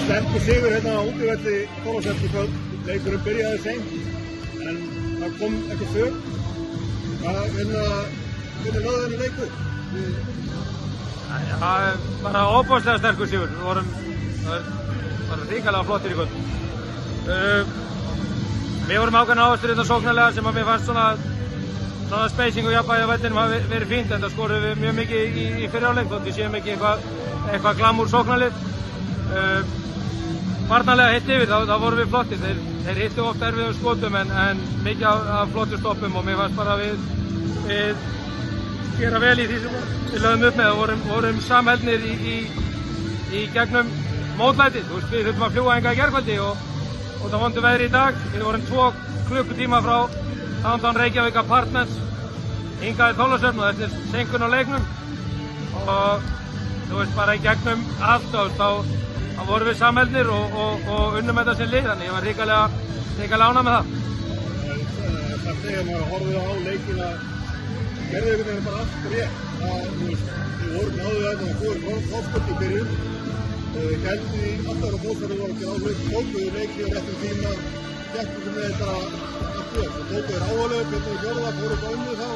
sterkur sigur hérna á útivelli Þorlákshafnar í kvöld. Leikurinn byrjaði seint, en það kom ekki för. Hvernig lögðu þennan leikur? Það er bara ofboðslega sterkur sigur. Við vorum hrikalega flottir í kvöld. Við vorum ákveðna áherslu hérna sóknarlega sem að mér fannst svona spacing og jafnvægi á vellinum hafi verið fínt, en það skorum við mjög mikið í fyrri hálfleik þótt við séum ekki eitthvað glamúr sóknarlið. Varnarlega hitt yfir, þá vorum við flottir. Þeir hittu oft erfiðum skotum en mikið af flottum stoppum og mér fannst bara við gera vel í því sem við lögðum upp með og vorum samheldnir í gegnum mótlætið. Við þurftum að fljúga hingað í gærkvöldi og það vondu veðri í dag. Við vorum 2 klukkutíma frá Downtown Reykjavík Apartments hingað í Þorlákshöfn og þetta er seinkun á leiknum og þú veist bara í gegnum allt þá vorum við samheldnir og unnum þetta sem lið, þannig ég var hrikalega ánægður með það. Það þegar maður horfið á leikina gerði einhvern veginn bara allt rétt. Við náðum þetta að góður fólkskott í byrjun. Gældi alltaf á fólkskottum voru að gera áhug, tókuðu leiki á réttum tíma, gekkum með þetta allt rétt. Þú tókuðu áhuglega, hvernig við gjörðu það, fóru upp á unnið þá?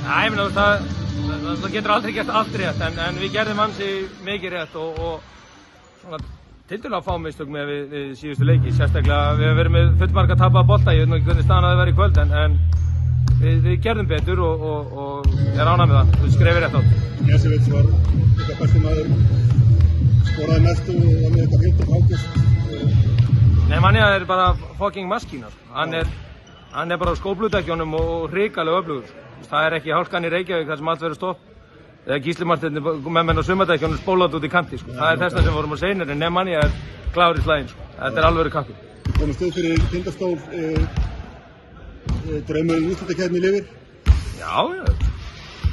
Já, ég meina það getur aldrei gert allt rétt, en við gerðum ansi mikið rétt og svona tiltölulega fá mistök með við síðustu leiki. Sérstaklega við höfum verið með fullmarga tapaða bolta, ég veit nú ekki hvernig staðan hafði verið í kvöld, en við gerðum betur og ég er ánægður með það, við skrefum rétt átt. Jesevits var líka besti maður, skoraði mest og var með þetta hreint og frákist. Nei, Manja er bara fucking maskína, hann er bara á skófludekkjónum og hrikalega öflugur. Það er ekki hálkan í Reykjavík þar sem allt verður stopp. Eða Gísli Marteinn með menn á sumardekkjónum spólað út í kanti. Það er þess sem vorum á seinir, en Nemanja er klár í slaginn. Þetta er alvöru kappi. Við komum stöð fyrir Tindastól, draumurinn úrslitakeppni lifir? Já,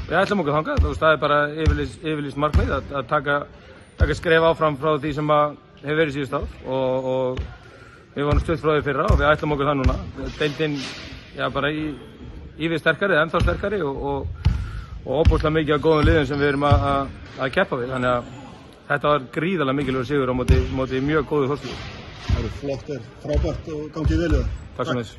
við ætlum okkur þangað. Það er bara yfirlýst markmið að taka skref áfram frá því sem hefur verið síðust ár og við vorum stutt frá því fyrra og við ætlum okkur það núna. Deildin, já, bara ívið sterkari, ennþá sterkari og óbúslega mikið af góðum liðum sem við erum að keppa við. Þannig að þetta var gríðarlega mikilvægur sigur á móti mjög góðu fólki. Það eru flott, frábært og gangið vel í það. Takk sem þess.